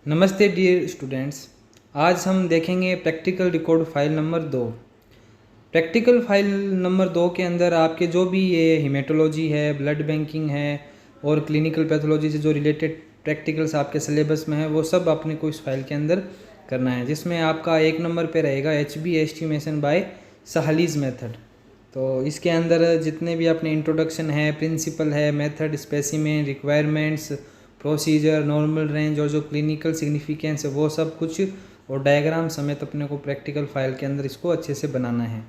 नमस्ते dear students. आज हम देखेंगे practical record file number 2। Practical file number 2 के अंदर आपके जो भी ये हीमेटोलॉजी है, ब्लड बैंकिंग है और क्लिनिकल पैथोलॉजी से जो रिलेटेड प्रैक्टिकल्स आपके सिलेबस में है वो सब अपने को इस फाइल के अंदर करना है, जिसमें आपका 1 नंबर पे रहेगा HB एस्टिमेशन बाय साहलीज मेथड। तो इसके अंदर जितने भी अपने इंट्रोडक्शन है, प्रिंसिपल है, method, specimen, requirements, procedure, normal range और जो क्लिनिकल सिग्निफिकेंस है वो सब कुछ और डायग्राम समेत अपने को प्रैक्टिकल फाइल के अंदर इसको अच्छे से बनाना है।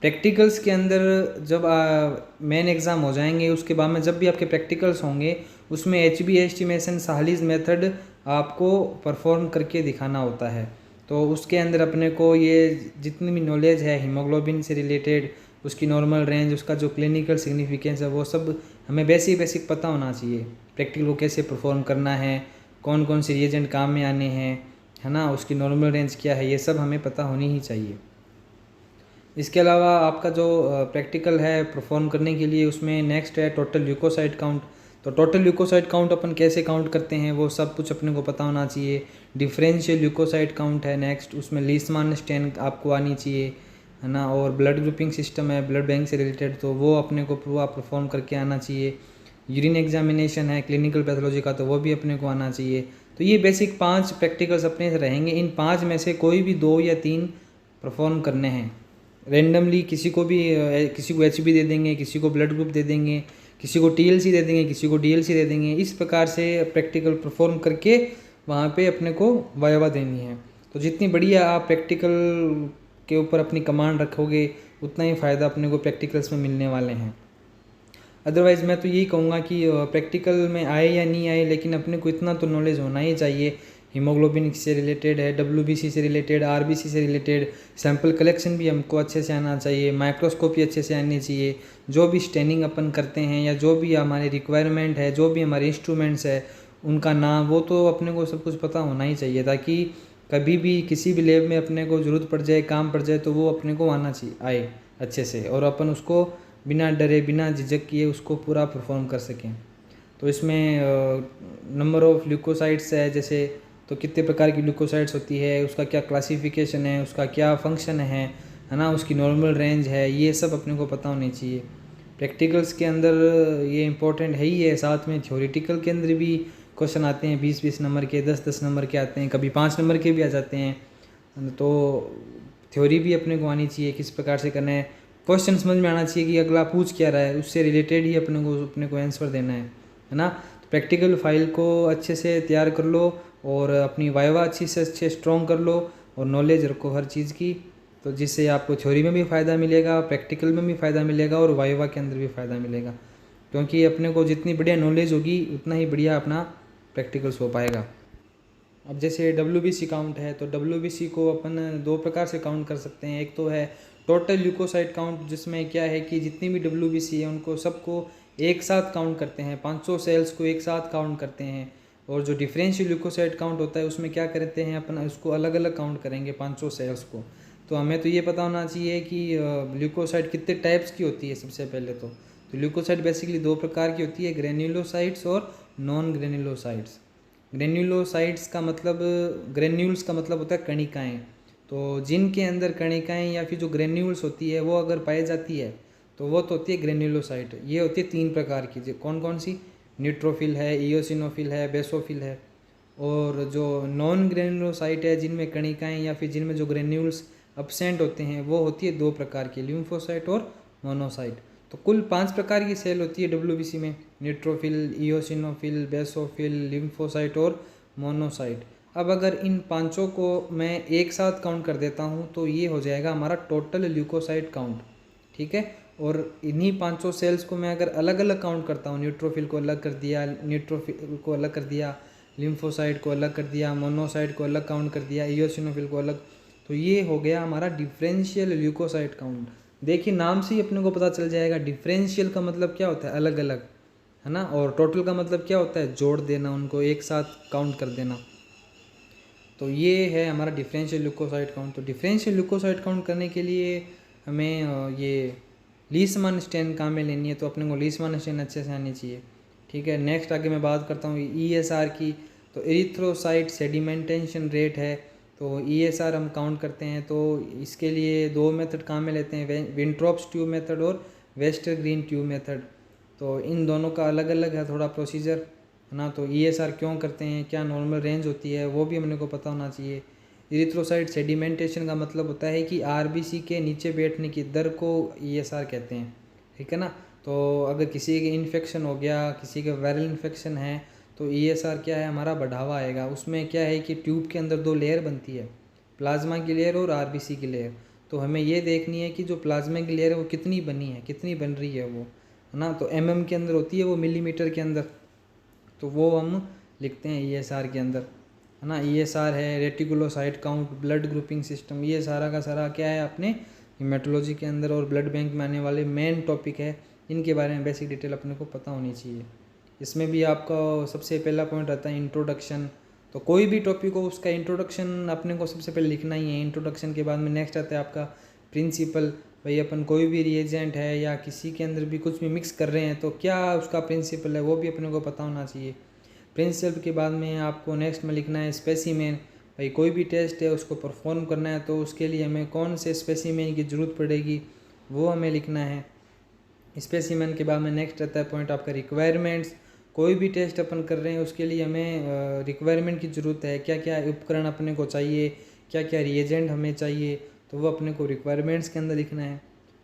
प्रैक्टिकल्स के अंदर जब मेन एग्ज़ाम हो जाएंगे उसके बाद में जब भी आपके प्रैक्टिकल्स होंगे उसमें HB एस्टिमेशन साहलीज मेथड आपको परफॉर्म करके दिखाना होता है। तो उसके अंदर अपने को ये जितनी भी नॉलेज है हीमोग्लोबिन से रिलेटेड, उसकी नॉर्मल रेंज, उसका जो क्लिनिकल सिग्निफिकेंस है वो सब हमें बेसिक पता होना चाहिए। प्रैक्टिकल को कैसे परफॉर्म करना है, कौन कौन से रिएजेंट काम में आने हैं, है ना, उसकी नॉर्मल रेंज क्या है, ये सब हमें पता होनी ही चाहिए। इसके अलावा आपका जो प्रैक्टिकल है परफॉर्म करने के लिए उसमें नेक्स्ट है टोटल ल्यूकोसाइट काउंट। तो टोटल ल्यूकोसाइट काउंट अपन कैसे काउंट करते हैं वो सब कुछ अपने को पता होना चाहिए। डिफरेंशियल ल्यूकोसाइट काउंट है नेक्स्ट, उसमें लीस्टमान स्टैंड आपको आनी चाहिए, है ना। और ब्लड ग्रुपिंग सिस्टम है ब्लड बैंक से रिलेटेड, तो वो अपने को पूरा परफॉर्म करके आना चाहिए। यूरिन एग्जामिनेशन है क्लिनिकल पैथोलॉजी का, तो वो भी अपने को आना चाहिए। तो ये बेसिक 5 प्रैक्टिकल्स अपने से रहेंगे। इन 5 में से कोई भी 2 या 3 परफॉर्म करने हैं रेंडमली। किसी को HB दे देंगे, किसी को ब्लड ग्रुप दे देंगे, किसी को TLC दे देंगे, किसी को DLC दे देंगे। इस प्रकार से प्रैक्टिकल परफॉर्म करके वहाँ पे अपने को वाइवा देनी है। तो जितनी बढ़िया आप प्रैक्टिकल के ऊपर अपनी कमांड रखोगे उतना ही फ़ायदा अपने को प्रैक्टिकल्स में मिलने वाले हैं। अदरवाइज़ मैं तो यही कहूँगा कि प्रैक्टिकल में आए या नहीं आए लेकिन अपने को इतना तो नॉलेज होना ही चाहिए। हीमोग्लोबिन से रिलेटेड है, WBC से रिलेटेड, RBC से रिलेटेड, सैंपल कलेक्शन भी हमको अच्छे से आना चाहिए, माइक्रोस्कोपी अच्छे से आनी चाहिए। जो भी स्टेनिंग अपन करते हैं या जो भी हमारे रिक्वायरमेंट है, जो भी हमारे इंस्ट्रूमेंट्स है उनका नाम, वो तो अपने को सब कुछ पता होना ही चाहिए, ताकि कभी भी किसी भी लैब में अपने को ज़रूरत पड़ जाए, काम पड़ जाए, तो वो अपने को आना चाहिए, आए अच्छे से, और अपन उसको बिना डरे बिना झिझक किए उसको पूरा परफॉर्म कर सकें। तो इसमें नंबर ऑफ़ ल्यूकोसाइट्स है जैसे, तो कितने प्रकार की ल्यूकोसाइट्स होती है, उसका क्या क्लासिफिकेशन है, उसका क्या फंक्शन है ना, उसकी नॉर्मल रेंज है, ये सब अपने को पता होनी चाहिए। प्रैक्टिकल्स के अंदर ये इम्पोर्टेंट है ही है, साथ में थ्योरेटिकल के अंदर भी क्वेश्चन आते हैं 20-20 नंबर के, 10-10 नंबर के आते हैं, कभी 5 नंबर के भी आ जाते हैं। तो थ्योरी भी अपने को आनी चाहिए, किस प्रकार से करना है, क्वेश्चन समझ में आना चाहिए कि अगला पूछ क्या रहा है, उससे रिलेटेड ही अपने को आंसर देना है ना। तो प्रैक्टिकल फाइल को अच्छे से तैयार कर लो और अपनी वाइवा अच्छी से अच्छे स्ट्रॉन्ग कर लो और नॉलेज रखो हर चीज़ की, तो जिससे आपको थ्योरी में भी फ़ायदा मिलेगा, प्रैक्टिकल में भी फ़ायदा मिलेगा और वाइवा के अंदर भी फ़ायदा मिलेगा। क्योंकि अपने को जितनी बढ़िया नॉलेज होगी उतना ही बढ़िया अपना प्रैक्टिकल्स हो पाएगा। अब जैसे WBC काउंट है, तो WBC को अपन 2 प्रकार से काउंट कर सकते हैं। एक तो है टोटल ल्यूकोसाइट काउंट, जिसमें क्या है कि जितनी भी WBC है उनको सबको एक साथ काउंट करते हैं, 500 सेल्स को एक साथ काउंट करते हैं। और जो डिफरेंशियल ल्यूकोसाइट काउंट होता है उसमें क्या करते हैं अपन, उसको अलग अलग काउंट करेंगे 500 सेल्स को। तो हमें तो ये पता होना चाहिए कि ल्यूकोसाइट कितने टाइप्स की होती है। सबसे पहले तो ल्यूकोसाइट बेसिकली 2 प्रकार की होती है, ग्रेन्युलोसाइट्स और नॉन ग्रेन्युलोसाइट्स। ग्रेन्युलोसाइट्स का मतलब, ग्रेन्यूल्स का मतलब होता है कणिकाएँ। तो जिनके अंदर कणिकाएँ या फिर जो ग्रेन्यूल्स होती है वो अगर पाई जाती है तो वो तो होती है ग्रेन्युलोसाइट। ये होती है 3 प्रकार की, कौन कौन सी, न्यूट्रोफिल है, इयोसिनोफिल है, बेसोफिल है। और जो नॉन ग्रेन्युलोसाइट है, जिनमें कणिकाएँ या फिर जिनमें जो ग्रेन्यूल्स अब्सेंट होते हैं, वो होती है 2 प्रकार की, लिम्फोसाइट और मोनोसाइट। तो कुल 5 प्रकार की सेल होती है WBC में, न्यूट्रोफिल, इयोसिनोफिल, बेसोफिल, लिम्फोसाइट और मोनोसाइट। अब अगर इन पांचों को मैं एक साथ काउंट कर देता हूँ तो ये हो जाएगा हमारा टोटल ल्यूकोसाइट काउंट, ठीक है। और इन्हीं 500 सेल्स को मैं अगर अलग अलग काउंट करता हूँ, न्यूट्रोफिल को अलग कर दिया, न्यूट्रोफिल को अलग कर दिया, लिम्फोसाइट को अलग कर दिया, मोनोसाइट को अलग काउंट कर दिया, इयोसिनोफिल को अलग, तो ये हो गया हमारा डिफरेंशियल ल्यूकोसाइट काउंट। देखिए नाम से ही अपने को पता चल जाएगा, डिफरेंशियल का मतलब क्या होता है, अलग अलग, है ना। और टोटल का मतलब क्या होता है, जोड़ देना, उनको एक साथ काउंट कर देना। तो ये है हमारा डिफरेंशियल ल्यूकोसाइट काउंट। तो डिफरेंशियल ल्यूकोसाइट काउंट करने के लिए हमें ये लीस्टमान स्टैंड काम में लेनी है, तो अपने को लीस्टमान स्टैंड अच्छे से आनी चाहिए, ठीक है। नेक्स्ट आगे मैं बात करता हूँ ESR की। तो एरिथ्रोसाइट सेडिमेंटेशन रेट है, तो ESR हम काउंट करते हैं। तो इसके लिए दो मेथड काम में लेते हैं, विंट्रॉप्स ट्यूब मेथड और वेस्टर ग्रीन ट्यूब मेथड। तो इन दोनों का अलग अलग है थोड़ा प्रोसीजर, है ना। तो ESR क्यों करते हैं, क्या नॉर्मल रेंज होती है, वो भी अपने को पता होना चाहिए। एरिथ्रोसाइट सेडिमेंटेशन का मतलब होता है कि RBC के नीचे बैठने की दर को ESR कहते हैं, ठीक है ना। तो अगर किसी के इन्फेक्शन हो गया, किसी के वायरल इन्फेक्शन है, तो ESR क्या है, हमारा बढ़ावा आएगा। उसमें क्या है कि ट्यूब के अंदर दो लेयर बनती है, प्लाज्मा की लेयर और RBC की लेयर। तो हमें ये देखनी है कि जो प्लाज्मा की लेयर है वो कितनी बनी है, कितनी बन रही है वो, है ना। तो के अंदर होती है वो, मिलीमीटर के अंदर, तो वो हम लिखते हैं ESR के अंदर, है ना। ESR है reticulocyte count, blood grouping system, ये सारा का सारा क्या है अपने हीमेटोलॉजी के अंदर और ब्लड बैंक में आने वाले मेन टॉपिक है। इनके बारे में बेसिक डिटेल अपने को पता होनी चाहिए। इसमें भी आपका सबसे पहला पॉइंट आता है इंट्रोडक्शन। तो कोई भी टॉपिक हो उसका इंट्रोडक्शन अपने को सबसे पहले लिखना ही है। इंट्रोडक्शन के बाद में नेक्स्ट आता है आपका प्रिंसिपल। भाई अपन कोई भी रिएजेंट है या किसी के अंदर भी कुछ भी मिक्स कर रहे हैं तो क्या उसका प्रिंसिपल है, वो भी अपने को पता होना चाहिए। प्रिंसिपल के बाद में आपको नेक्स्ट में लिखना है स्पेसिमेन। भाई कोई भी टेस्ट है उसको परफॉर्म करना है तो उसके लिए हमें कौन से स्पेसिमेन की ज़रूरत पड़ेगी, वो हमें लिखना है। स्पेसिमेन के बाद में नेक्स्ट आता है पॉइंट आपका रिक्वायरमेंट्स। कोई भी टेस्ट अपन कर रहे हैं उसके लिए हमें रिक्वायरमेंट की ज़रूरत है, क्या क्या उपकरण अपने को चाहिए, क्या क्या रिएजेंट हमें चाहिए, तो वो अपने को रिक्वायरमेंट्स के अंदर लिखना है।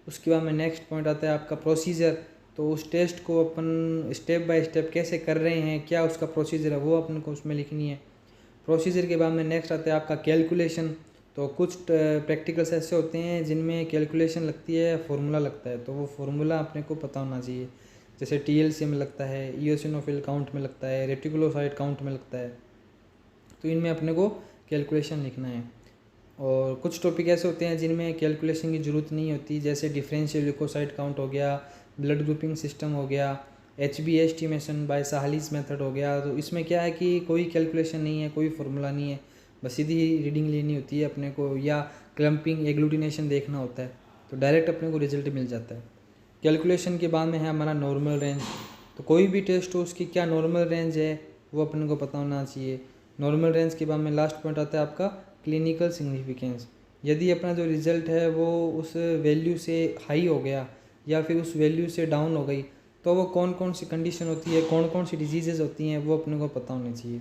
उसके बाद में नेक्स्ट पॉइंट आता है आपका प्रोसीजर। तो उस टेस्ट को अपन स्टेप बाय स्टेप कैसे कर रहे हैं, क्या उसका प्रोसीजर है, वो अपन को उसमें लिखनी है। प्रोसीजर के बाद में नेक्स्ट आता है आपका कैलकुलेशन। तो कुछ प्रैक्टिकल्स ऐसे होते हैं जिनमें कैलकुलेशन लगती है, फार्मूला लगता है, तो वो फार्मूला अपने को पता होना चाहिए। जैसे TLC में लगता है, इओसिनोफिल काउंट में लगता है, रेटिकुलोसाइट काउंट में लगता है, तो इनमें अपने को कैलकुलेशन लिखना है। और कुछ टॉपिक ऐसे होते हैं जिनमें कैलकुलेशन की ज़रूरत नहीं होती, जैसे डिफरेंशियल ल्यूकोसाइट काउंट हो गया, ब्लड ग्रुपिंग सिस्टम हो गया, HB एस्टिमेशन बाय साहलीज मेथड हो गया। तो इसमें क्या है कि कोई कैलकुलेशन नहीं है, कोई फार्मूला नहीं है, बस सीधी रीडिंग लेनी होती है अपने को, या क्लम्पिंग एग्लूटिनेशन देखना होता है, तो डायरेक्ट अपने को रिजल्ट मिल जाता है। कैलकुलेशन के बाद में है हमारा नॉर्मल रेंज। तो कोई भी टेस्ट हो उसकी क्या नॉर्मल रेंज है वो अपने को पता होना चाहिए। नॉर्मल रेंज के बाद में लास्ट पॉइंट आता है आपका क्लिनिकल सिग्निफिकेंस। यदि अपना जो रिज़ल्ट है वो उस वैल्यू से हाई हो गया या फिर उस वैल्यू से डाउन हो गई, तो वो कौन कौन सी कंडीशन होती है, कौन कौन सी डिजीज़ेज होती हैं, वो अपने को पता होने चाहिए।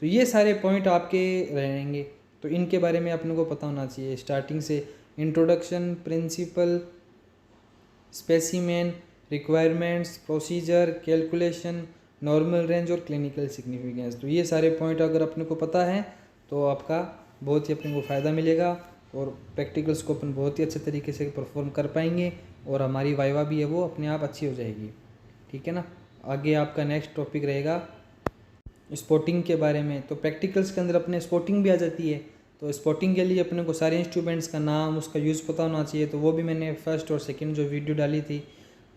तो ये सारे पॉइंट आपके रहेंगे, तो इनके बारे में अपने को पता होना चाहिए स्टार्टिंग से। Introduction, principle, specimen, requirements, procedure, calculation, normal range और क्लिनिकल सिग्निफिकेंस। तो ये सारे पॉइंट अगर अपने को पता है तो आपका बहुत ही अपने को फ़ायदा मिलेगा और प्रैक्टिकल्स को अपन बहुत ही अच्छे तरीके से परफॉर्म कर पाएंगे और हमारी वाइवा भी है वो अपने आप अच्छी हो जाएगी, ठीक है ना। आगे आपका नेक्स्ट टॉपिक रहेगा स्पोर्टिंग के बारे में। तो प्रैक्टिकल्स के अंदर अपने स्पोर्टिंग भी आ जाती है, तो स्पोर्टिंग के लिए अपने को सारे इंस्ट्रूमेंट्स का नाम, उसका यूज़ पता होना चाहिए। तो वो भी मैंने फर्स्ट और सेकंड जो वीडियो डाली थी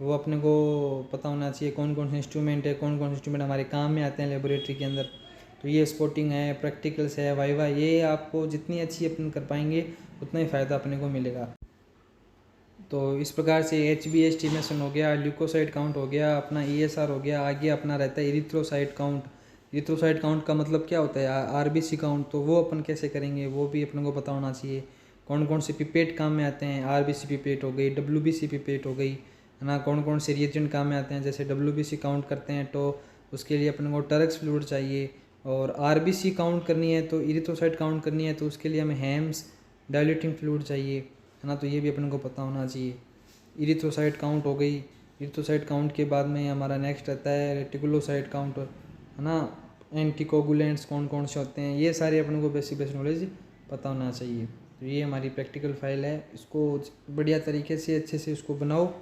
वो अपने को पता होना चाहिए, कौन कौन से इंस्ट्रूमेंट है, कौन कौन से इंस्ट्रूमेंट हमारे काम में आते हैं लेबोरेटरी के अंदर। तो ये स्पोर्टिंग है, प्रैक्टिकल्स है, वाइवा, ये आपको जितनी अच्छी अपन कर पाएंगे उतना ही फ़ायदा अपने को मिलेगा। तो इस प्रकार से HB एस्टिमेशन हो गया, ल्यूकोसाइट काउंट हो गया, अपना ESR हो गया, आगे अपना रहता है एरिथ्रोसाइट काउंट। एरिथ्रोसाइट काउंट का मतलब क्या होता है, RBC काउंट, तो वो अपन कैसे करेंगे वो भी अपने को पता होना चाहिए। कौन कौन से पिपेट काम में आते हैं, RBC पिपेट हो गई, WBC पिपेट हो गई, है ना। कौन कौन से रिएजेंट काम में आते हैं, जैसे WBC काउंट करते हैं तो उसके लिए अपने को टरक्स फ्लूइड चाहिए, और RBC काउंट करनी है तो एरिथ्रोसाइट काउंट करनी है तो उसके लिए हमें हेम्स डाइल्यूटिंग फ्लूइड चाहिए, है ना। तो ये भी अपने को पता होना चाहिए। एरिथ्रोसाइट काउंट हो गई। एरिथ्रोसाइट काउंट के बाद में हमारा नेक्स्ट आता है रेटिकुलोसाइट काउंट, है ना। एंटीकोगुलेंट्स कौन कौन से होते हैं, ये सारे अपने को बेसिक नॉलेज पता होना चाहिए। तो ये हमारी प्रैक्टिकल फाइल है, इसको बढ़िया तरीके से अच्छे से इसको बनाओ,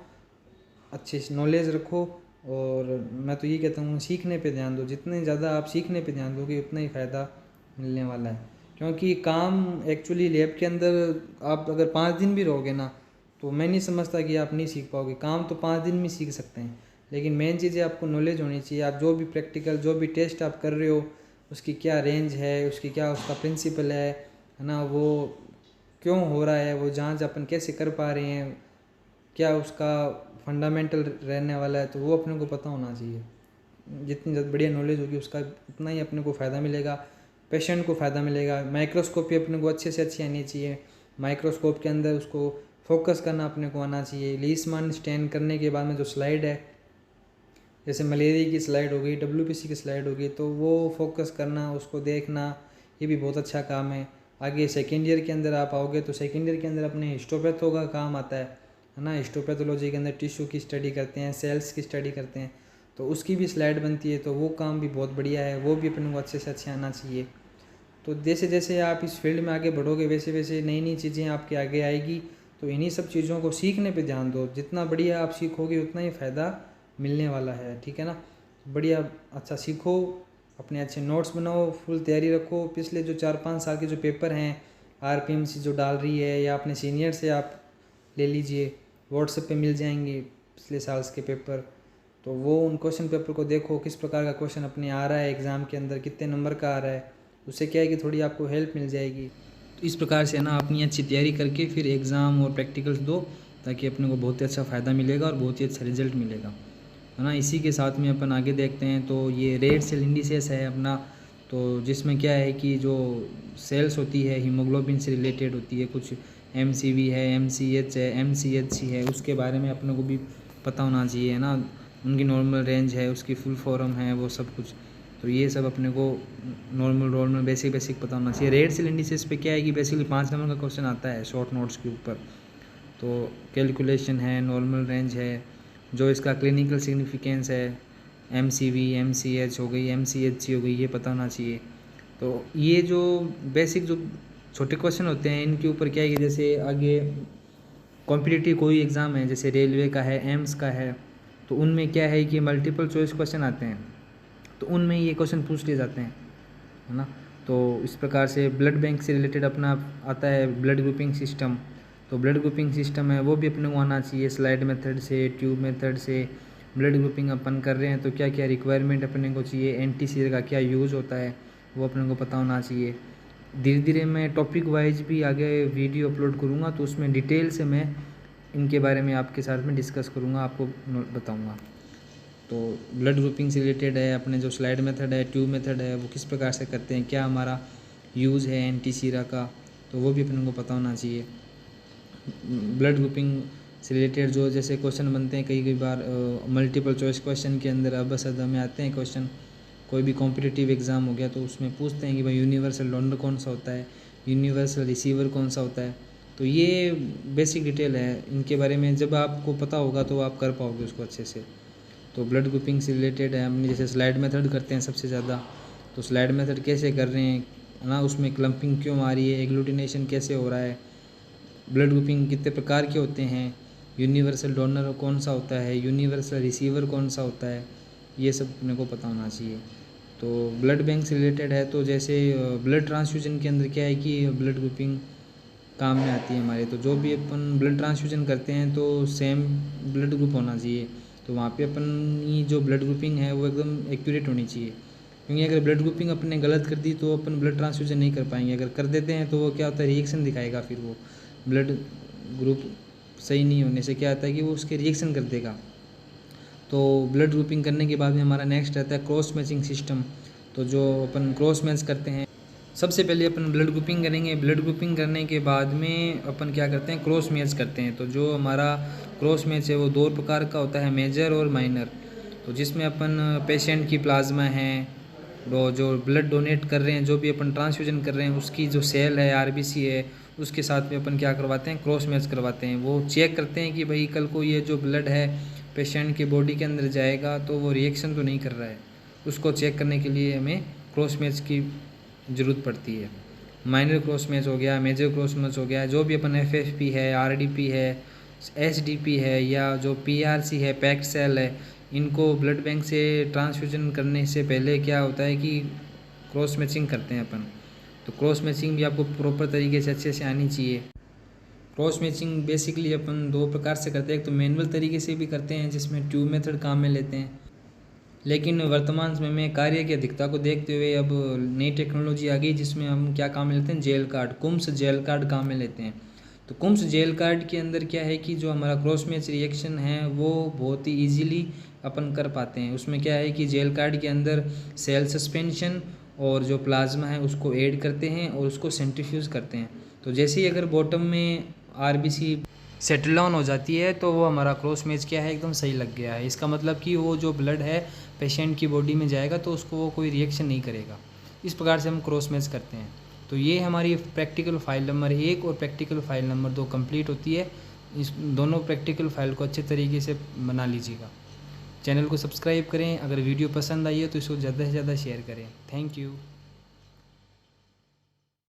अच्छे से नॉलेज रखो। और मैं तो ये कहता हूँ सीखने पे ध्यान दो, जितने ज़्यादा आप सीखने पे ध्यान दोगे उतना ही फ़ायदा मिलने वाला है। क्योंकि काम एक्चुअली लैब के अंदर आप अगर 5 दिन भी रहोगे ना, तो मैं नहीं समझता कि आप नहीं सीख पाओगे। काम तो 5 दिन में सीख सकते हैं, लेकिन मेन चीज़ है आपको नॉलेज होनी चाहिए। आप जो भी प्रैक्टिकल, जो भी टेस्ट आप कर रहे हो उसकी क्या रेंज है, उसकी क्या उसका प्रिंसिपल है ना, वो क्यों हो रहा है, वो जांच अपन कैसे कर पा रहे हैं, क्या उसका फंडामेंटल रहने वाला है, तो वो अपने को पता होना चाहिए। जितनी ज़्यादा बढ़िया नॉलेज होगी उसका उतना ही अपने को फ़ायदा मिलेगा, पेशेंट को फ़ायदा मिलेगा। माइक्रोस्कोपी अपने को अच्छे से अच्छी आनी चाहिए, माइक्रोस्कोप के अंदर उसको फोकस करना अपने को आना चाहिए। लीस्मान स्टैन करने के बाद में जो स्लाइड है, जैसे मलेरिया की स्लाइड हो गई, WPC की स्लाइड हो गई, तो वो फोकस करना, उसको देखना, ये भी बहुत अच्छा काम है। आगे सेकेंड ईयर के अंदर आप आओगे तो सेकेंड ईयर के अंदर अपने हिस्टोपैथो का काम आता है ना। हिस्टोपैथोलॉजी के अंदर टिश्यू की स्टडी करते हैं, सेल्स की स्टडी करते हैं, तो उसकी भी स्लाइड बनती है, तो वो काम भी बहुत बढ़िया है, वो भी अपने को अच्छे से अच्छे आना चाहिए। तो जैसे जैसे आप इस फील्ड में आगे बढ़ोगे वैसे वैसे नई नई चीज़ें आपके आगे आएगी, तो इन्हीं सब चीज़ों को सीखने पे ध्यान दो। जितना बढ़िया आप सीखोगे उतना ही फ़ायदा मिलने वाला है, ठीक है ना। बढ़िया अच्छा सीखो, अपने अच्छे नोट्स बनाओ, फुल तैयारी रखो। पिछले जो 4-5 साल के जो पेपर हैं, RPMC जो डाल रही है, या अपने सीनियर से आप ले लीजिए, व्हाट्सएप पे मिल जाएंगे पिछले साल के पेपर। तो वो उन क्वेश्चन पेपर को देखो, किस प्रकार का क्वेश्चन अपने आ रहा है एग्ज़ाम के अंदर, कितने नंबर का आ रहा है, उससे क्या है कि थोड़ी आपको हेल्प मिल जाएगी। तो इस प्रकार से ना अपनी अच्छी तैयारी करके फिर एग्ज़ाम और प्रैक्टिकल्स दो, ताकि अपने को बहुत ही अच्छा फ़ायदा मिलेगा और बहुत ही अच्छा रिजल्ट मिलेगा, है ना। इसी के साथ में अपन आगे देखते हैं। तो ये रेड सेल इंडिसेस है अपना, तो जिसमें क्या है कि जो सेल्स होती है हीमोग्लोबिन से रिलेटेड होती है, कुछ MCV है, MCH है, MCHC है, उसके बारे में अपने को भी पता होना चाहिए, है ना। उनकी नॉर्मल रेंज है, उसकी फुल फॉर्म है, वो सब कुछ। तो ये सब अपने को नॉर्मल बेसिक पता होना चाहिए। रेड सेल इंडिसेस पे क्या है कि बेसिकली 5 नंबर का क्वेश्चन आता है शॉर्ट नोट्स के ऊपर। तो कैलकुलेशन है, नॉर्मल रेंज है, जो इसका क्लिनिकल सिग्निफिकेंस है, MCV, MCH हो गई, MCHC हो गई, ये पता होना चाहिए। तो ये जो बेसिक जो छोटे क्वेश्चन होते हैं, इनके ऊपर क्या है कि जैसे आगे कॉम्पिटिटिव कोई एग्ज़ाम है, जैसे रेलवे का है, एम्स का है, तो उनमें क्या है कि मल्टीपल चॉइस क्वेश्चन आते हैं, तो उनमें ये क्वेश्चन पूछ लिए जाते हैं, है ना। तो इस प्रकार से ब्लड बैंक से रिलेटेड अपना आता है ब्लड ग्रुपिंग सिस्टम। तो ब्लड ग्रुपिंग सिस्टम है, वो भी अपने को आना चाहिए। स्लाइड मेथड से, ट्यूब मेथड से ब्लड ग्रुपिंग अपन कर रहे हैं, तो क्या क्या रिक्वायरमेंट अपने को चाहिए, एंटीसीर का क्या यूज़ होता है, वो अपने को पता होना चाहिए। धीरे धीरे मैं टॉपिक वाइज भी आगे वीडियो अपलोड करूँगा, तो उसमें डिटेल से मैं इनके बारे में आपके साथ में डिस्कस करूँगा, आपको बताऊँगा। तो ब्लड ग्रुपिंग से रिलेटेड है, अपने जो स्लाइड मेथड है, ट्यूब मेथड है, वो किस प्रकार से करते हैं, क्या हमारा यूज़ है एंटीसीरा का, तो वो भी अपने को पता होना चाहिए। ब्लड ग्रुपिंग से रिलेटेड जो जैसे क्वेश्चन बनते हैं कई बार मल्टीपल चॉइस क्वेश्चन के अंदर अबसद में आते हैं क्वेश्चन। कोई भी कॉम्पिटिटिव एग्ज़ाम हो गया तो उसमें पूछते हैं कि भाई यूनिवर्सल डोनर कौन सा होता है, यूनिवर्सल रिसीवर कौन सा होता है। तो ये बेसिक डिटेल है, इनके बारे में जब आपको पता होगा तो आप कर पाओगे उसको अच्छे से। तो ब्लड ग्रुपिंग से रिलेटेड है, हमने जैसे स्लाइड मेथड करते हैं सबसे ज़्यादा, तो स्लाइड मेथड कैसे कर रहे हैं, है ना, उसमें क्लम्पिंग क्यों आ रही है, एग्लूटिनेशन कैसे हो रहा है, ब्लड ग्रुपिंग कितने प्रकार के होते हैं, यूनिवर्सल डोनर कौन सा होता है, यूनिवर्सल रिसीवर कौन सा होता है, ये सब अपने को पता होना चाहिए। तो ब्लड बैंक से रिलेटेड है, तो जैसे ब्लड ट्रांसफ्यूजन के अंदर क्या है कि ब्लड ग्रुपिंग काम में आती है हमारे। तो जो भी अपन ब्लड ट्रांसफ्यूजन करते हैं तो सेम ब्लड ग्रुप होना चाहिए, तो वहाँ पे अपनी जो ब्लड ग्रुपिंग है वो एकदम एक्यूरेट होनी चाहिए। क्योंकि अगर ब्लड ग्रुपिंग अपने गलत कर दी तो अपन ब्लड ट्रांसफ्यूजन नहीं कर पाएंगे। अगर कर देते हैं तो वो क्या होता है, रिएक्शन दिखाएगा, फिर वो ब्लड ग्रुप सही नहीं होने से क्या आता है कि वो उसके रिएक्शन कर देगा। तो ब्लड ग्रुपिंग करने के बाद में हमारा नेक्स्ट रहता है क्रॉस मैचिंग सिस्टम। तो जो अपन क्रॉस मैच करते हैं, सबसे पहले अपन ब्लड ग्रुपिंग करेंगे। ब्लड ग्रुपिंग करने के बाद में अपन क्या करते हैं, क्रॉस मैच करते हैं। तो जो हमारा क्रॉस मैच है वो 2 प्रकार का होता है, मेजर और माइनर। तो जिसमें अपन पेशेंट की प्लाज्मा है, जो ब्लड डोनेट कर रहे हैं, जो भी अपन ट्रांसफ्यूजन कर रहे हैं, उसकी जो सेल है, RBC है, उसके साथ में अपन क्या करवाते हैं, क्रॉस मैच करवाते हैं। वो चेक करते हैं कि भाई कल को ये जो ब्लड है पेशेंट के बॉडी के अंदर जाएगा तो वो रिएक्शन तो नहीं कर रहा है। उसको चेक करने के लिए हमें क्रॉस मैच की ज़रूरत पड़ती है। माइनर क्रॉस मैच हो गया, मेजर क्रॉस मैच हो गया, जो भी अपन FFP है, RDP है, SDP है, या जो PRC है, पैक्ड सेल है, इनको ब्लड बैंक से ट्रांसफ्यूजन करने से पहले क्या होता है कि क्रॉस मैचिंग करते हैं अपन। तो क्रॉस मैचिंग भी आपको प्रॉपर तरीके से अच्छे से आनी चाहिए। क्रॉस मैचिंग बेसिकली अपन 2 प्रकार से करते हैं, एक तो मैनुअल तरीके से भी करते हैं जिसमें ट्यूब मेथड काम में लेते हैं, लेकिन वर्तमान समय में कार्य की अधिकता को देखते हुए अब नई टेक्नोलॉजी आ गई जिसमें हम क्या काम में लेते हैं, जेल कार्ड, कुम्स जेल कार्ड काम में लेते हैं। तो कुम्स जेल कार्ड के अंदर क्या है कि जो हमारा क्रॉस मैच रिएक्शन है वो बहुत ही ईजीली अपन कर पाते हैं। उसमें क्या है कि जेल कार्ड के अंदर सेल सस्पेंशन और जो प्लाज्मा है उसको ऐड करते हैं और उसको सेंट्रीफ्यूज करते हैं। तो जैसे ही अगर बॉटम में आरबीसी सेटल डाउन हो जाती है तो वो हमारा क्रॉस मैच क्या है एकदम सही लग गया है। इसका मतलब कि वो जो ब्लड है पेशेंट की बॉडी में जाएगा तो उसको वो कोई रिएक्शन नहीं करेगा। इस प्रकार से हम क्रॉस मैच करते हैं। तो ये हमारी प्रैक्टिकल फाइल नंबर 1 और प्रैक्टिकल फाइल नंबर 2 कंप्लीट होती है। इस दोनों प्रैक्टिकल फाइल को अच्छे तरीके से बना लीजिएगा। चैनल को सब्सक्राइब करें। अगर वीडियो पसंद आई है तो इसको ज़्यादा से ज़्यादा शेयर करें। Thank you.